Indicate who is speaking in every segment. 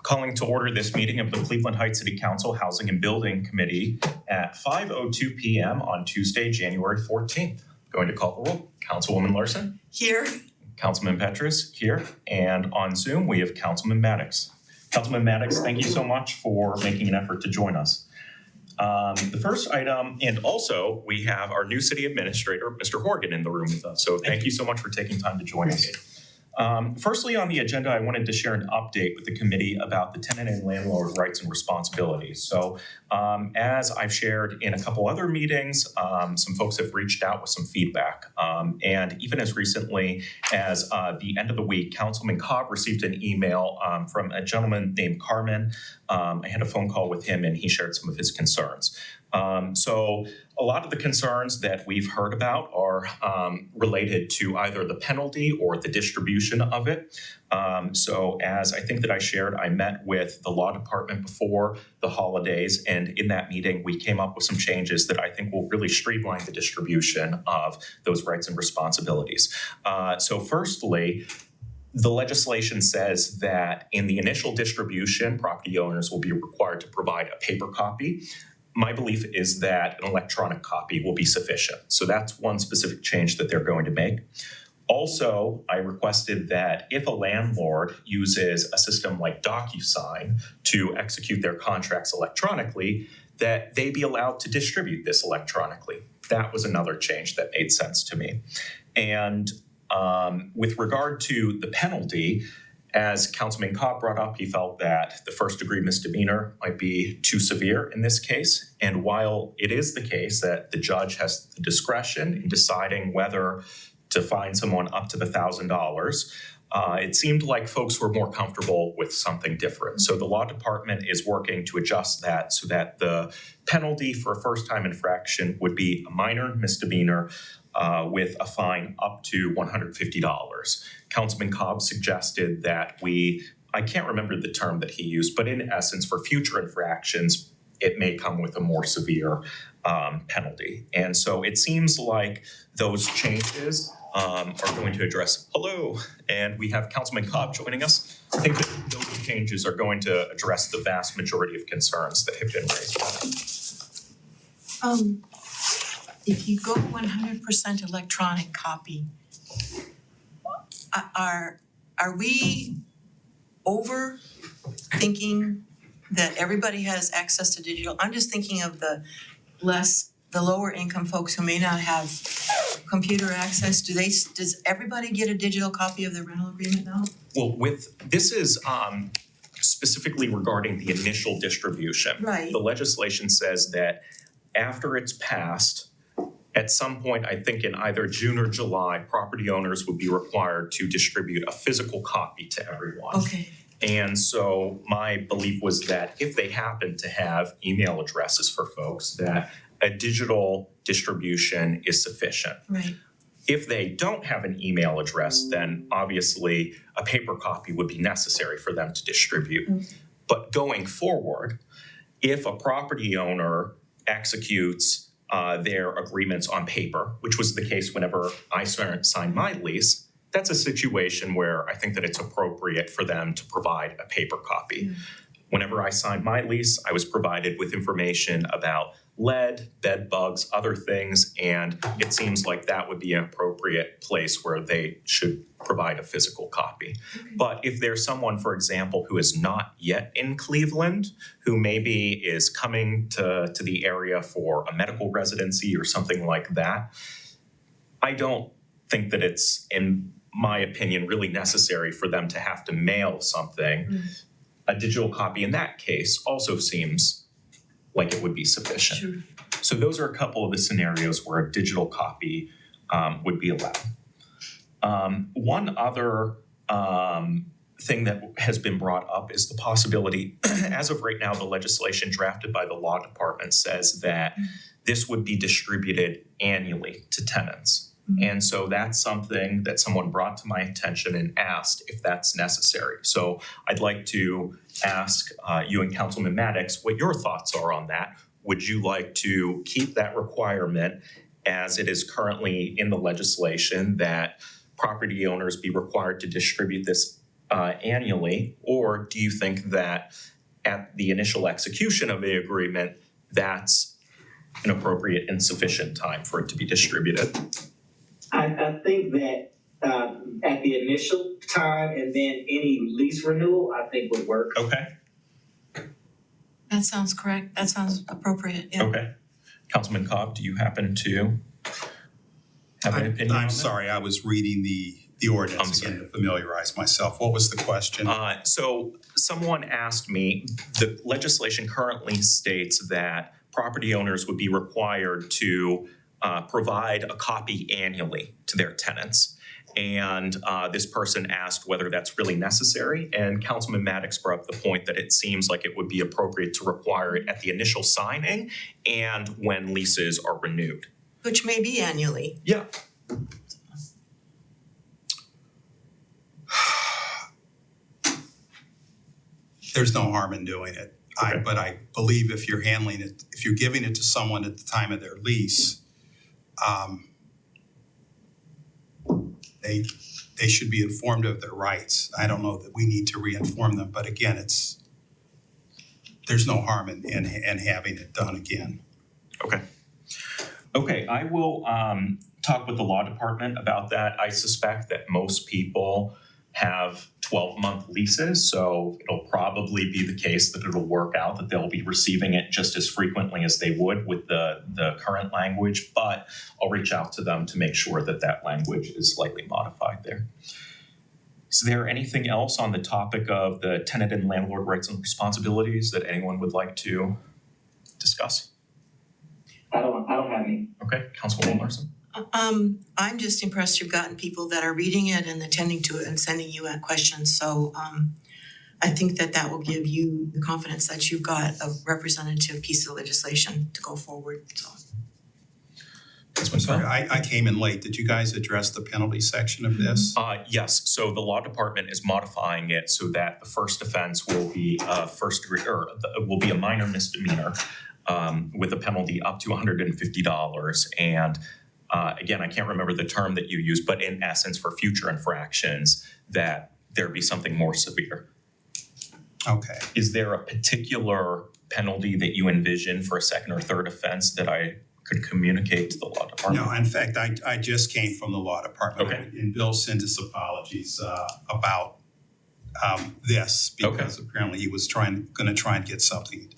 Speaker 1: Calling to order this meeting of the Cleveland Heights City Council Housing and Building Committee at 5:02 p.m. on Tuesday, January 14th. Going to call the roll. Councilwoman Larson?
Speaker 2: Here.
Speaker 1: Councilman Petrus? Here. And on Zoom, we have Councilman Maddox. Councilman Maddox, thank you so much for making an effort to join us. The first item, and also we have our new city administrator, Mr. Horgan, in the room with us. So thank you so much for taking time to join us. Firstly, on the agenda, I wanted to share an update with the committee about the tenant and landlord rights and responsibilities. So as I've shared in a couple other meetings, some folks have reached out with some feedback. And even as recently as the end of the week, Councilman Cobb received an email from a gentleman named Carmen. I had a phone call with him and he shared some of his concerns. So a lot of the concerns that we've heard about are related to either the penalty or the distribution of it. So as I think that I shared, I met with the law department before the holidays, and in that meeting, we came up with some changes that I think will really streamline the distribution of those rights and responsibilities. So firstly, the legislation says that in the initial distribution, property owners will be required to provide a paper copy. My belief is that an electronic copy will be sufficient. So that's one specific change that they're going to make. Also, I requested that if a landlord uses a system like DocuSign to execute their contracts electronically, that they be allowed to distribute this electronically. That was another change that made sense to me. And with regard to the penalty, as Councilman Cobb brought up, he felt that the first-degree misdemeanor might be too severe in this case. And while it is the case that the judge has the discretion in deciding whether to fine someone up to the $1,000, it seemed like folks were more comfortable with something different. So the law department is working to adjust that so that the penalty for a first-time infraction would be a minor misdemeanor with a fine up to $150. Councilman Cobb suggested that I can't remember the term that he used, but in essence, for future infractions, it may come with a more severe penalty. And so it seems like those changes are going to address, hello, and we have Councilman Cobb joining us. I think that those changes are going to address the vast majority of concerns that have been raised.
Speaker 2: If you go 100% electronic copy, are we overthinking that everybody has access to digital? I'm just thinking of the lower income folks who may not have computer access. Does everybody get a digital copy of the rental agreement now?
Speaker 1: Well, this is specifically regarding the initial distribution.
Speaker 2: Right.
Speaker 1: The legislation says that after it's passed, at some point, I think in either June or July, property owners would be required to distribute a physical copy to everyone.
Speaker 2: Okay.
Speaker 1: And so my belief was that if they happen to have email addresses for folks, that a digital distribution is sufficient.
Speaker 2: Right.
Speaker 1: If they don't have an email address, then obviously a paper copy would be necessary for them to distribute. Mm-hmm. But going forward, if a property owner executes their agreements on paper, which was the case whenever I signed my lease, that's a situation where I think that it's appropriate for them to provide a paper copy. Mm. Whenever I signed my lease, I was provided with information about lead, bed bugs, other things, and it seems like that would be an appropriate place where they should provide a physical copy. Okay. But if there's someone, for example, who is not yet in Cleveland, who maybe is coming to the area for a medical residency or something like that, I don't think that it's, in my opinion, really necessary for them to have to mail something. Mm-hmm. A digital copy in that case also seems like it would be sufficient. Sure. So those are a couple of the scenarios where a digital copy would be allowed. One other thing that has been brought up is the possibility, as of right now, the legislation drafted by the law department says that this would be distributed annually to tenants. Mm-hmm. And so that's something that someone brought to my attention and asked if that's necessary. So I'd like to ask you and Councilman Maddox what your thoughts are on that. Would you like to keep that requirement as it is currently in the legislation that property owners be required to distribute this annually? Or do you think that at the initial execution of the agreement, that's an appropriate and sufficient time for it to be distributed?
Speaker 3: I think that at the initial time and then any lease renewal, I think would work.
Speaker 1: Okay,
Speaker 2: That sounds correct. That sounds appropriate, yeah.
Speaker 1: okay. Councilman Cobb, do you happen to have an opinion on
Speaker 4: I'm
Speaker 1: that?
Speaker 4: sorry, I was reading the ordinance again to familiarize myself. What was the question?
Speaker 1: So someone asked me, the legislation currently states that property owners would be required to provide a copy annually to their tenants. And this person asked whether that's really necessary. And Councilman Maddox brought up the point that it seems like it would be appropriate to require it at the initial signing and when leases are renewed.
Speaker 2: Which may be annually.
Speaker 1: Yeah.
Speaker 4: There's no harm in doing it.
Speaker 1: Okay.
Speaker 4: But I believe if you're handling it, if you're giving it to someone at the time of their lease, they should be informed of their rights. I don't know that we need to re-inform them, but again, there's no harm in having it done again.
Speaker 1: Okay. Okay, I will talk with the law department about that. I suspect that most people have 12-month leases, so it'll probably be the case that it'll work out that they'll be receiving it just as frequently as they would with the current language, but I'll reach out to them to make sure that that language is slightly modified there. Is there anything else on the topic of the tenant and landlord rights and responsibilities that anyone would like to discuss?
Speaker 3: I don't have any.
Speaker 1: Okay, Councilwoman Larson.
Speaker 2: I'm just impressed you've gotten people that are reading it and attending to it and sending you questions. So I think that will give you the confidence that you've got a representative piece of legislation to go forward. So
Speaker 1: Councilman
Speaker 4: Sorry,
Speaker 1: Cobb?
Speaker 4: I came in late. Did you guys address the penalty section of this?
Speaker 1: Yes, so the law department is modifying it so that the first offense will be first degree, or will be a minor misdemeanor with a penalty up to $150. And again, I can't remember the term that you used, but in essence, for future infractions, that there be something more severe.
Speaker 4: Okay.
Speaker 1: Is there a particular penalty that you envision for a second or third offense that I could communicate to the law department?
Speaker 4: No, in fact, I just came from the law department.
Speaker 1: Okay.
Speaker 4: And Bill sent us apologies about this because apparently he was going to try and get something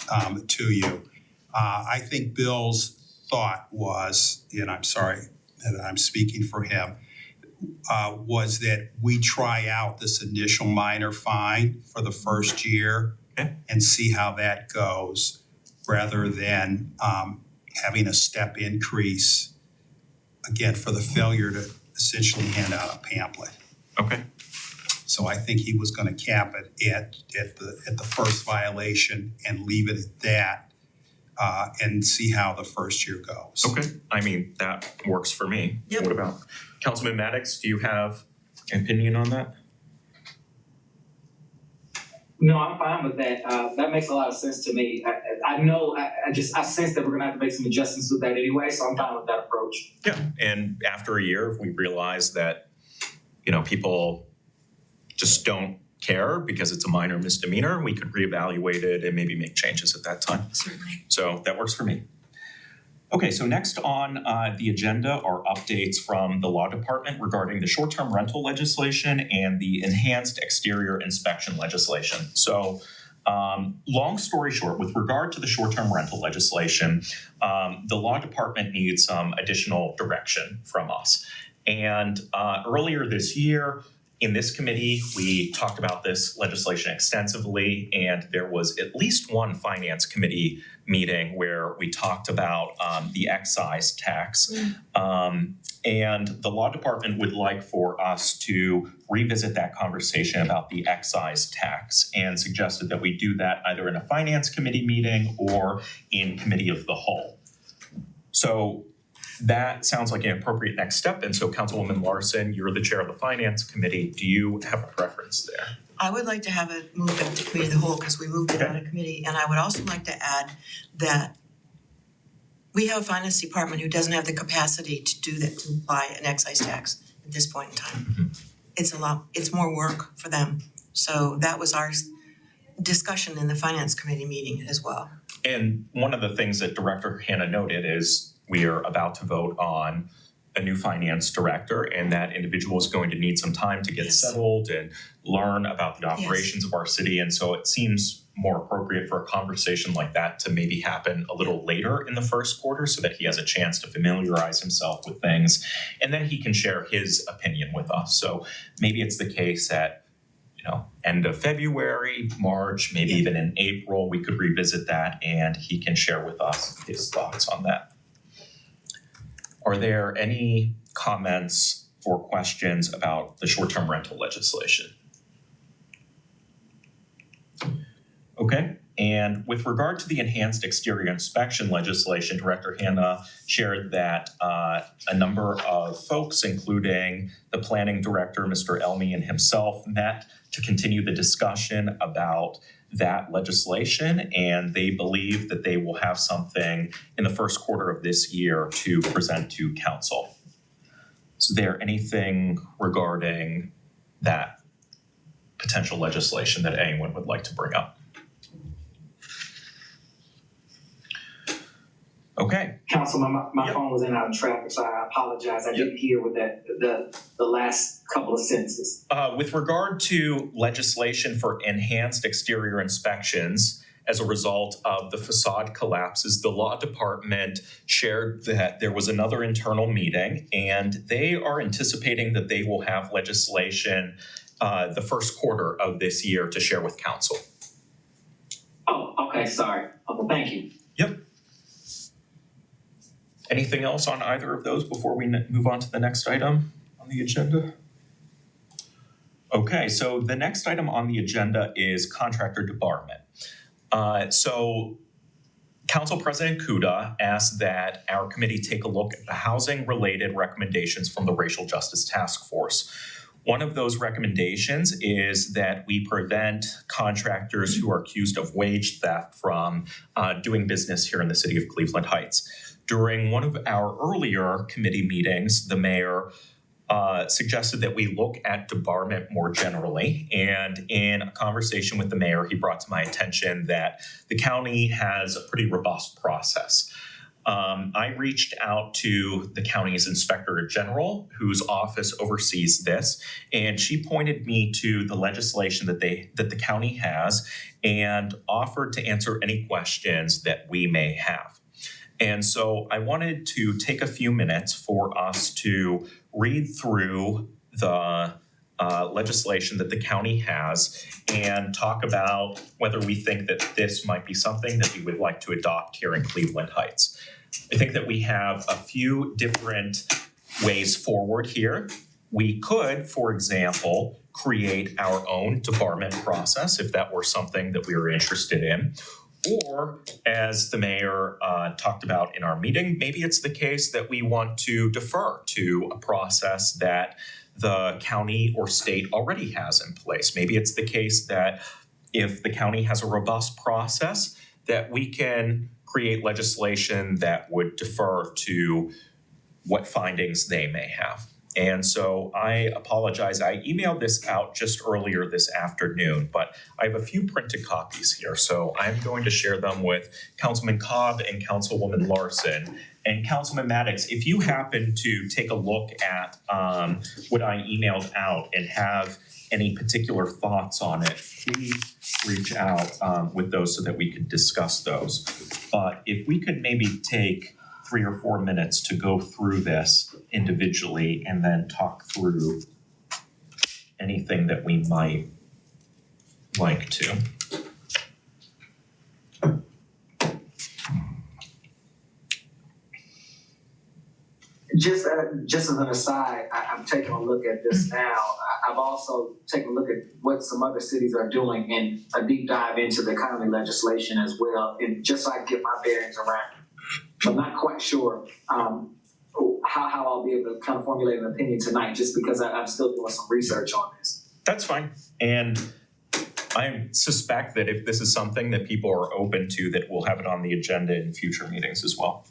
Speaker 4: to you. I think Bill's thought was, and I'm sorry that I'm speaking for him, was that we try out this initial minor fine for the first year and see how that goes rather than having a step increase, again, for the failure to essentially hand out a pamphlet.
Speaker 1: Okay.
Speaker 4: So I think he was going to cap it at the first violation and leave it at that and see how the first year goes.
Speaker 1: Okay, I mean, that works for me.
Speaker 2: Yep.
Speaker 1: What about Councilman Maddox? Do you have an opinion on that?
Speaker 3: No, I'm fine with that. That makes a lot of sense to me. I know, I sense that we're gonna have to make some adjustments with that anyway, so I'm fine with that approach.
Speaker 1: Yeah, and after a year, if we realize that, people just don't care because it's a minor misdemeanor, we could reevaluate it and maybe make changes at that time.
Speaker 2: certainly.
Speaker 1: So that works for me. Okay, so next on the agenda are updates from the law department regarding the short-term rental legislation and the enhanced exterior inspection legislation. So long story short, with regard to the short-term rental legislation, the law department needs some additional direction from us. And earlier this year, in this committee, we talked about this legislation extensively, and there was at least one finance committee meeting where we talked about the excise tax. And the law department would like for us to revisit that conversation about the excise tax and suggested that we do that either in a finance committee meeting or in committee of the whole. So that sounds like an appropriate next step. And so Councilwoman Larson, you're the chair of the Finance Committee. Do you have a preference there?
Speaker 2: I would like to have it moved up to committee of the whole because we moved it out of committee. And I would also like to add that we have a finance department who doesn't have the capacity to do that, to buy an excise tax at this point in time. It's more work for them So that was our discussion in the finance committee meeting as well.
Speaker 1: And one of the things that Director Hannah noted is we are about to vote on a new finance director, and that individual is going to need some time to get
Speaker 2: Yes.
Speaker 1: settled and learn about the operations of our city. And so it seems more appropriate for a conversation like that to maybe happen a little later in the first quarter so that he has a chance to familiarize himself with things, and then he can share his opinion with us. So maybe it's the case at end of February, March, maybe even in April, we could revisit that and he can share with us his thoughts on that. Are there any comments or questions about the short-term rental legislation? Okay, and with regard to the enhanced exterior inspection legislation, Director Hannah shared that a number of folks, including the planning director, Mr. Elmy, and himself met to continue the discussion about that legislation, and they believe that they will have something in the first quarter of this year to present to council. Is there anything regarding that potential legislation that anyone would like to bring up? Okay.
Speaker 3: Councilman, my
Speaker 1: Yep.
Speaker 3: phone was in and out of traffic, so I apologize. I didn't hear what the last couple of sentences.
Speaker 1: With regard to legislation for enhanced exterior inspections as a result of the facade collapses, the law department shared that there was another internal meeting, and they are anticipating that they will have legislation the first quarter of this year to share with council.
Speaker 3: Oh, okay, sorry. Okay, thank you.
Speaker 1: Yep. Anything else on either of those before we move on to the next item on the agenda? Okay, so the next item on the agenda is contractor debarment. So Council President Kuda asked that our committee take a look at the housing-related recommendations from the Racial Justice Task Force. One of those recommendations is that we prevent contractors who are accused of wage theft from doing business here in the city of Cleveland Heights. During one of our earlier committee meetings, the mayor suggested that we look at debarment more generally. And in a conversation with the mayor, he brought to my attention that the county has a pretty robust process. I reached out to the county's inspector general, whose office oversees this, and she pointed me to the legislation that the county has and offered to answer any questions that we may have. And so I wanted to take a few minutes for us to read through the legislation that the county has and talk about whether we think that this might be something that we would like to adopt here in Cleveland Heights. I think that we have a few different ways forward here. We could, for example, create our own debarment process if that were something that we were interested in. Or, as the mayor talked about in our meeting, maybe it's the case that we want to defer to a process that the county or state already has in place. Maybe it's the case that if the county has a robust process, that we can create legislation that would defer to what findings they may have. And so I apologize. I emailed this out just earlier this afternoon, but I have a few printed copies here. So I'm going to share them with Councilman Cobb and Councilwoman Larson. And Councilman Maddox, if you happen to take a look at what I emailed out and have any particular thoughts on it, please reach out with those so that we could discuss those. But if we could maybe take 3 or 4 minutes to go through this individually and then talk through anything that we might like to.
Speaker 3: Just as an aside, I'm taking a look at this now. I've also taken a look at what some other cities are doing and a deep dive into the county legislation as well, and just so I can get my bearings around. I'm not quite sure how I'll be able to kind of formulate an opinion tonight, just because I'm still doing some research on this.
Speaker 1: That's fine. And I suspect that if this is something that people are open to, that we'll have it on the agenda in future meetings as well.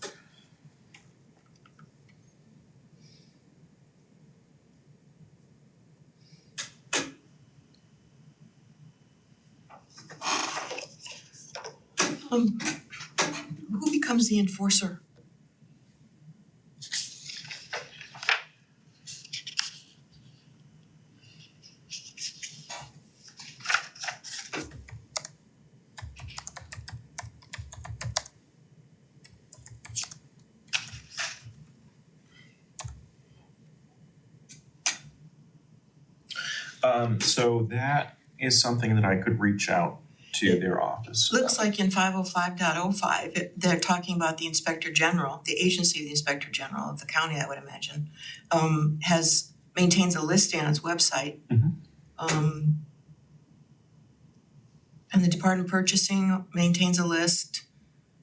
Speaker 2: Who becomes the enforcer?
Speaker 1: So that is something that I could reach out to their office.
Speaker 2: Looks like in 505.05, they're talking about the Inspector General, the agency of the Inspector General of the county, I would imagine, maintains a listing on its website.
Speaker 1: Mhm.
Speaker 2: And the Department of Purchasing maintains a list.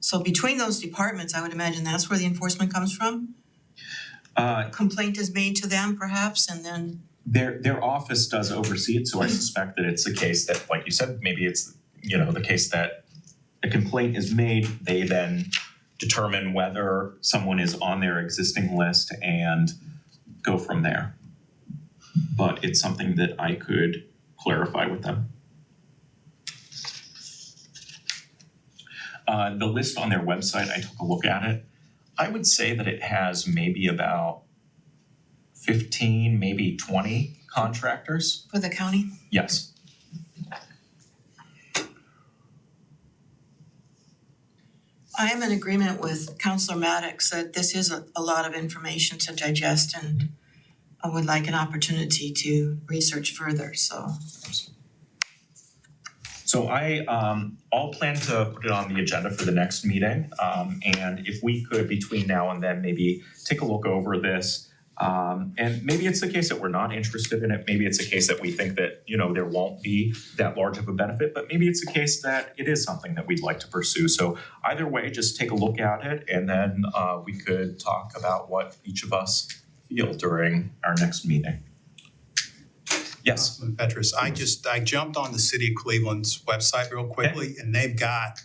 Speaker 2: So between those departments, I would imagine that's where the enforcement comes from. Complaint is made to them perhaps, and then
Speaker 1: Their office does oversee it, so I suspect that it's the case that, like you said, maybe it's, the case that a complaint is made, they then determine whether someone is on their existing list and go from there. But it's something that I could clarify with them. The list on their website, I took a look at it. I would say that it has maybe about 15, maybe 20 contractors.
Speaker 2: for the county.
Speaker 1: Yes.
Speaker 2: I am in agreement with Counselor Maddox that this is a lot of information to digest, and I would like an opportunity to research further, so.
Speaker 1: So I'll plan to put it on the agenda for the next meeting. And if we could, between now and then, maybe take a look over this. And maybe it's the case that we're not interested in it. Maybe it's a case that we think that, there won't be that large of a benefit, but maybe it's a case that it is something that we'd like to pursue. So either way, just take a look at it, and then we could talk about what each of us feel during our next meeting. Yes.
Speaker 4: Councilman Petrus, I jumped on the City of Cleveland's website real quickly, and they've got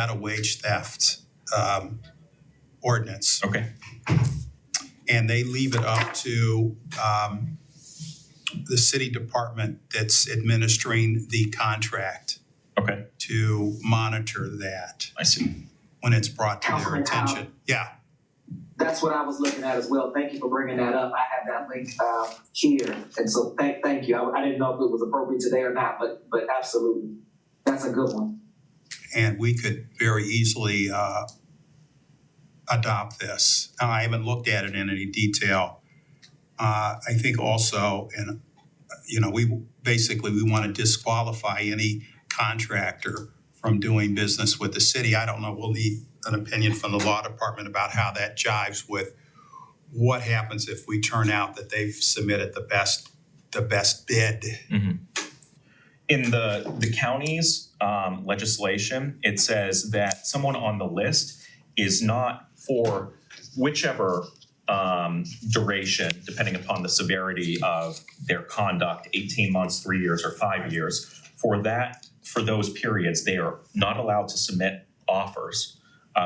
Speaker 4: a wage theft ordinance.
Speaker 1: Okay.
Speaker 4: And they leave it up to the city department that's administering the contract
Speaker 1: Okay.
Speaker 4: to monitor that
Speaker 1: I see.
Speaker 4: when it's brought to their
Speaker 3: Councilman
Speaker 4: attention. Yeah,
Speaker 3: That's what I was looking at as well. Thank you for bringing that up. I have that link here, and so thank you. I didn't know if it was appropriate today or not, but absolutely, that's a good one.
Speaker 4: and we could very easily adopt this. Now, I haven't looked at it in any detail. I think also, and we want to disqualify any contractor from doing business with the city. I don't know, we'll need an opinion from the law department about how that jives with what happens if we turn out that they've submitted the best bid.
Speaker 1: Mm-hmm. In the county's legislation, it says that someone on the list is not for whichever duration, depending upon the severity of their conduct, 18 months, 3 years, or 5 years. For those periods, they are not allowed to submit offers.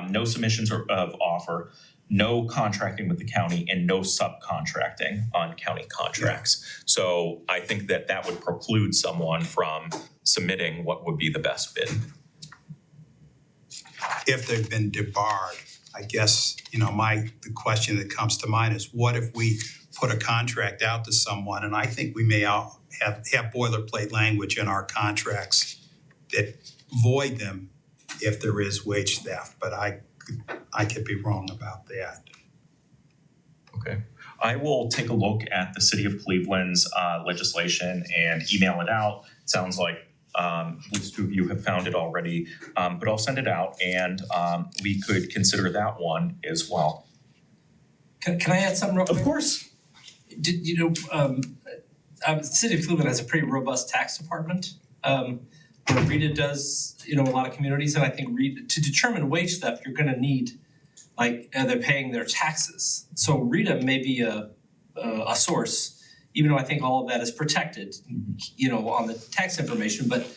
Speaker 1: No submissions of offer, no contracting with the county, and no subcontracting on county contracts. So I think that would preclude someone from submitting what would be the best bid.
Speaker 4: If they've been debarred, I guess, the question that comes to mind is, what if we put a contract out to someone, and I think we may all have boilerplate language in our contracts that void them if there is wage theft, but I could be wrong about that.
Speaker 1: Okay. I will take a look at the City of Cleveland's legislation and email it out. It sounds like at least two of you have found it already, but I'll send it out, and we could consider that one as well.
Speaker 5: Can I add something real quick?
Speaker 1: Of course.
Speaker 5: The City of Cleveland has a pretty robust tax department. Where RETA does, a lot of communities, and I think to determine wage theft, you're gonna need, they're paying their taxes. So RETA may be a source, even though I think all of that is protected, on the tax information, but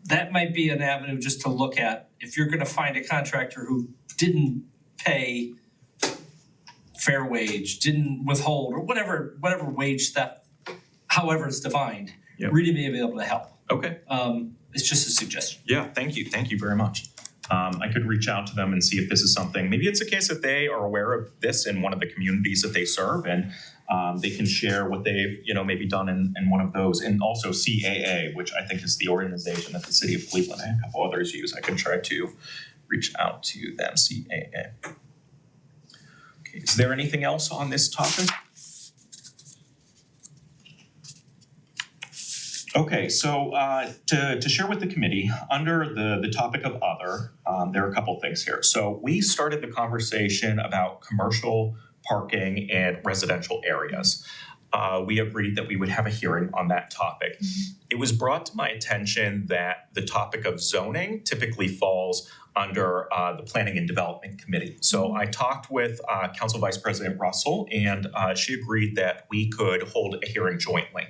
Speaker 5: that might be an avenue just to look at. If you're gonna find a contractor who didn't pay fair wage, didn't withhold, or whatever wage theft, however it's defined,
Speaker 1: Yep.
Speaker 5: RETA may be able to help.
Speaker 1: Okay.
Speaker 5: It's just a suggestion.
Speaker 1: Yeah, thank you very much. I could reach out to them and see if this is something, maybe it's a case that they are aware of this in one of the communities that they serve, and they can share what they've, maybe done in one of those. And also CAA, which I think is the organization that the city of Cleveland and a couple others use. I can try to reach out to them, CAA. Okay, is there anything else on this topic? Okay, so to share with the committee, under the topic of other, there are a couple things here. So we started the conversation about commercial parking in residential areas. We agreed that we would have a hearing on that topic. It was brought to my attention that the topic of zoning typically falls under the Planning and Development Committee. So I talked with Council Vice President Russell, and she agreed that we could hold a hearing jointly.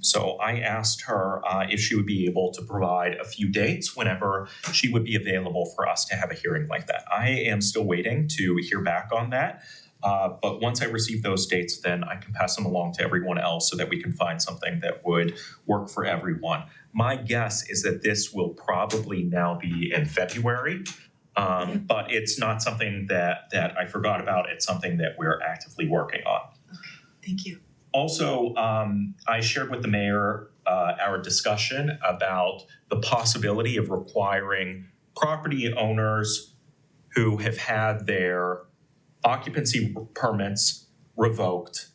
Speaker 1: So I asked her if she would be able to provide a few dates whenever she would be available for us to have a hearing like that. I am still waiting to hear back on that. But once I receive those dates, then I can pass them along to everyone else so that we can find something that would work for everyone. My guess is that this will probably now be in February, but it's not something that I forgot about. It's something that we're actively working on.
Speaker 2: Thank you.
Speaker 1: Also, I shared with the mayor our discussion about the possibility of requiring property owners who have had their occupancy permits revoked,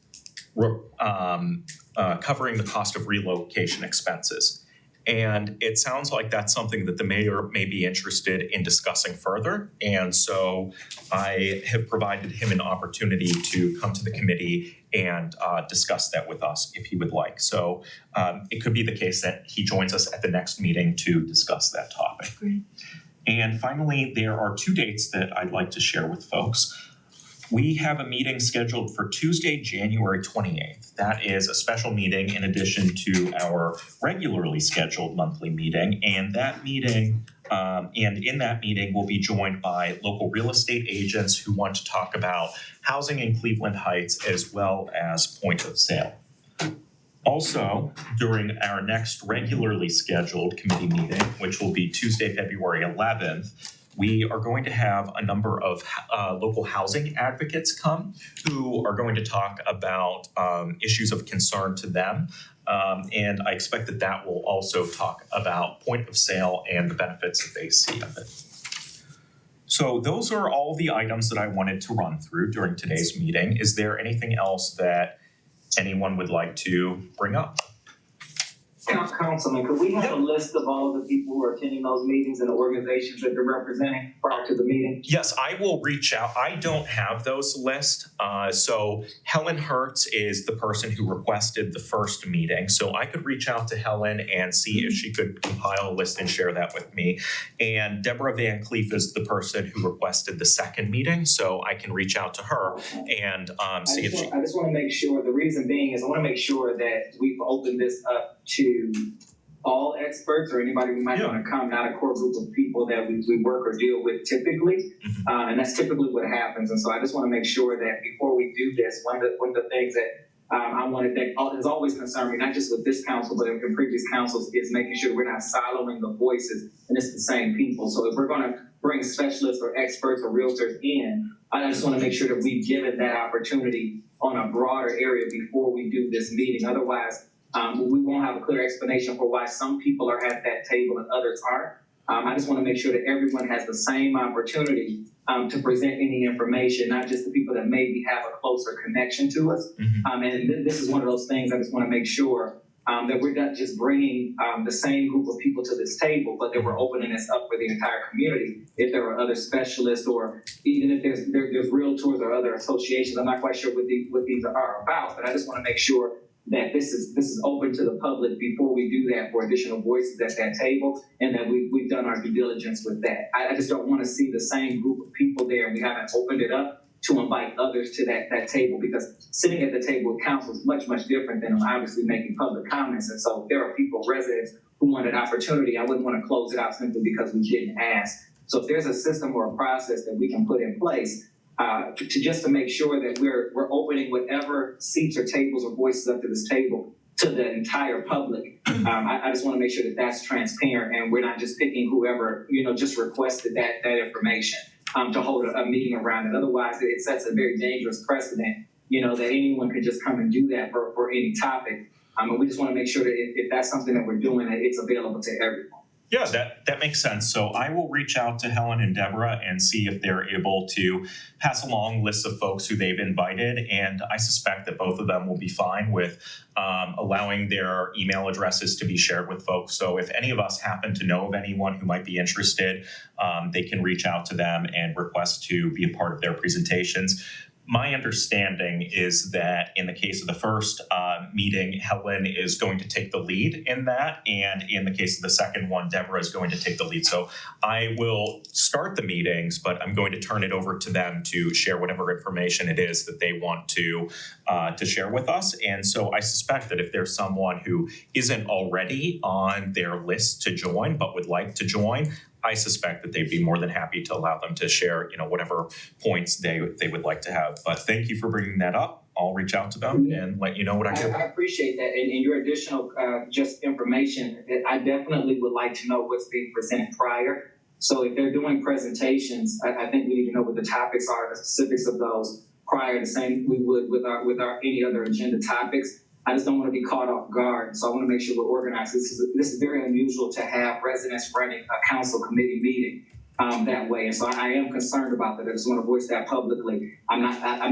Speaker 1: covering the cost of relocation expenses. And it sounds like that's something that the mayor may be interested in discussing further. And so I have provided him an opportunity to come to the committee and discuss that with us if he would like. So it could be the case that he joins us at the next meeting to discuss that topic.
Speaker 2: Great.
Speaker 1: And finally, there are two dates that I'd like to share with folks. We have a meeting scheduled for Tuesday, January 28th. That is a special meeting in addition to our regularly scheduled monthly meeting. And that meeting, in that meeting, we'll be joined by local real estate agents who want to talk about housing in Cleveland Heights as well as point of sale. Also, during our next regularly scheduled committee meeting, which will be Tuesday, February 11th, we are going to have a number of local housing advocates come who are going to talk about issues of concern to them. And I expect that that will also talk about point of sale and the benefits that they see of it. So those are all the items that I wanted to run through during today's meeting. Is there anything else that anyone would like to bring up?
Speaker 3: Councilman, could we have a list of all of the people who are attending those meetings and the organizations that they're representing prior to the meeting?
Speaker 1: Yes, I will reach out. I don't have those lists. So Helen Hertz is the person who requested the first meeting. So I could reach out to Helen and see if she could compile a list and share that with me. And Deborah Van Cleef is the person who requested the second meeting. So I can reach out to her and see if she...
Speaker 3: I just want to make sure, the reason being is I want to make sure that we've opened this up to all experts or anybody who might want to come, not a core group of people that we work or deal with typically. And that's typically what happens. And so I just want to make sure that before we do this, one of the things that I wanted that has always concerned me, not just with this council, but in previous councils, is making sure we're not siloing the voices and it's the same people. So if we're going to bring specialists or experts or realtors in, I just want to make sure that we give it that opportunity on a broader area before we do this meeting. Otherwise, we won't have a clear explanation for why some people are at that table and others aren't. I just want to make sure that everyone has the same opportunity to present any information, not just the people that maybe have a closer connection to us. And this is one of those things I just want to make sure that we're not just bringing the same group of people to this table, but that we're opening this up for the entire community. If there are other specialists, or even if there's realtors or other associations, I'm not quite sure what these are about, but I just want to make sure that this is open to the public before we do that for additional voices at that table, and that we've done our due diligence with that. I just don't want to see the same group of people there and we haven't opened it up to invite others to that table, because sitting at the table with council is much, much different than obviously making public comments. And so if there are people, residents, who want an opportunity, I wouldn't want to close it out simply because we didn't ask. So if there's a system or a process that we can put in place to make sure that we're opening whatever seats or tables or voices up to this table to the entire public. I just want to make sure that that's transparent and we're not just picking whoever, just requested that information to hold a meeting around it. Otherwise, it sets a very dangerous precedent, that anyone could just come and do that for any topic. And we just want to make sure that if that's something that we're doing, that it's available to everyone.
Speaker 1: Yeah, that makes sense. So I will reach out to Helen and Deborah and see if they're able to pass along lists of folks who they've invited. And I suspect that both of them will be fine with allowing their email addresses to be shared with folks. So if any of us happen to know of anyone who might be interested, they can reach out to them and request to be a part of their presentations. My understanding is that in the case of the first meeting, Helen is going to take the lead in that. And in the case of the second one, Deborah is going to take the lead. So I will start the meetings, but I'm going to turn it over to them to share whatever information it is that they want to share with us. And so I suspect that if there's someone who isn't already on their list to join, but would like to join, I suspect that they'd be more than happy to allow them to share, whatever points they would like to have. But thank you for bringing that up. I'll reach out to them and let you know what I do.
Speaker 3: I appreciate that. And your additional just information, I definitely would like to know what's being presented prior. So if they're doing presentations, I think we need to know what the topics are, the specifics of those prior, the same we would with our any other agenda topics. I just don't want to be caught off guard. So I want to make sure we're organized. This is very unusual to have residents running a council committee meeting that way. And so I am concerned about that. I just want to voice that publicly. I'm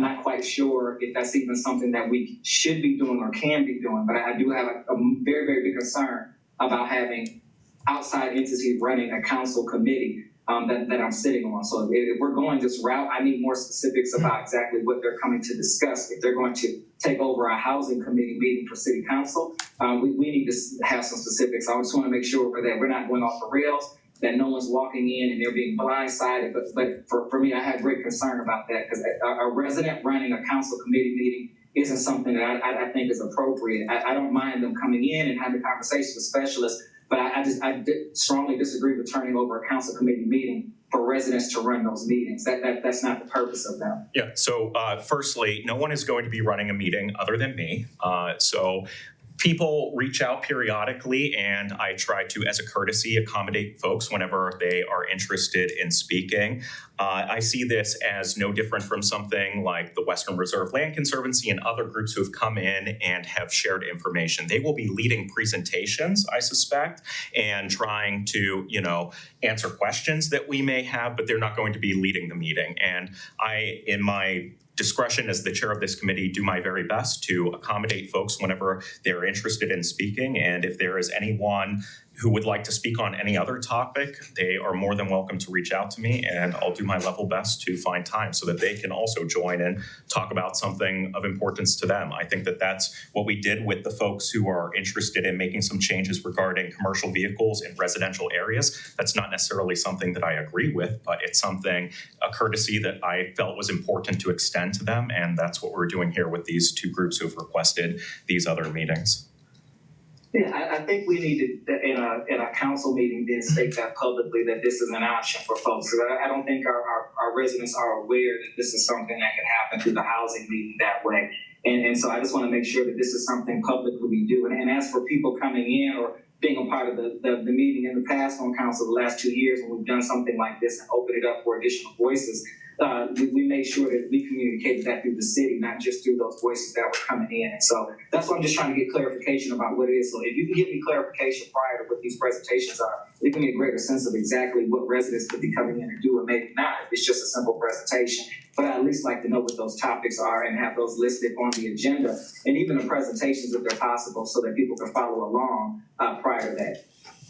Speaker 3: not quite sure if that's even something that we should be doing or can be doing, but I do have a very, very big concern about having outside entities running a council committee that I'm sitting on. So if we're going this route, I need more specifics about exactly what they're coming to discuss. If they're going to take over a housing committee meeting for city council, we need to have some specifics. I just want to make sure that we're not going off the rails, that no one's walking in and they're being blindsided. But for me, I have great concern about that because a resident running a council committee meeting isn't something that I think is appropriate. I don't mind them coming in and having conversations with specialists, but I strongly disagree with turning over a council committee meeting for residents to run those meetings. That's not the purpose of them.
Speaker 1: Yeah, so firstly, no one is going to be running a meeting other than me. So people reach out periodically, and I try to, as a courtesy, accommodate folks whenever they are interested in speaking. I see this as no different from something like the Western Reserve Land Conservancy and other groups who have come in and have shared information. They will be leading presentations, I suspect, and trying to, answer questions that we may have, but they're not going to be leading the meeting. And I, in my discretion as the chair of this committee, do my very best to accommodate folks whenever they're interested in speaking. And if there is anyone who would like to speak on any other topic, they are more than welcome to reach out to me, and I'll do my level best to find time so that they can also join and talk about something of importance to them. I think that that's what we did with the folks who are interested in making some changes regarding commercial vehicles in residential areas. That's not necessarily something that I agree with, but it's a courtesy that I felt was important to extend to them, and that's what we're doing here with these two groups who have requested these other meetings.
Speaker 3: Yeah, I think we need to, in a council meeting, then state that publicly that this is an option for folks. Because I don't think our residents are aware that this is something that can happen through the housing meeting that way. And so I just want to make sure that this is something publicly we do. And as for people coming in or being a part of the meeting in the past on council the last 2 years when we've done something like this and opened it up for additional voices, we made sure that we communicated that through the city, not just through those voices that were coming in. And so that's why I'm just trying to get clarification about what it is. So if you can give me clarification prior to what these presentations are, it can get a greater sense of exactly what residents could be coming in and do, and maybe not if it's just a simple presentation. But I at least like to know what those topics are and have those listed on the agenda, and even the presentations if they're possible, so that people can follow along prior to that.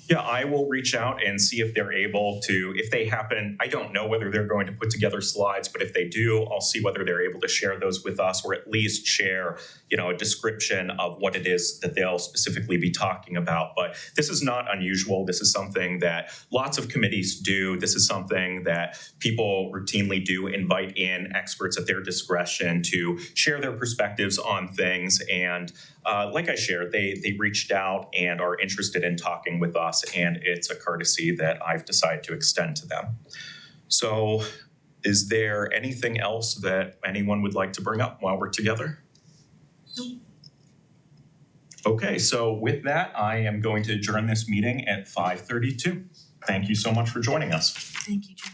Speaker 1: Yeah, I will reach out and see if they're able to, if they happen, I don't know whether they're going to put together slides, but if they do, I'll see whether they're able to share those with us, or at least share, a description of what it is that they'll specifically be talking about. But this is not unusual. This is something that lots of committees do. This is something that people routinely do, invite in experts at their discretion to share their perspectives on things. And like I shared, they reached out and are interested in talking with us, and it's a courtesy that I've decided to extend to them. So is there anything else that anyone would like to bring up while we're together? Okay, so with that, I am going to adjourn this meeting at 5:32. Thank you so much for joining us.
Speaker 2: Thank you, Jim.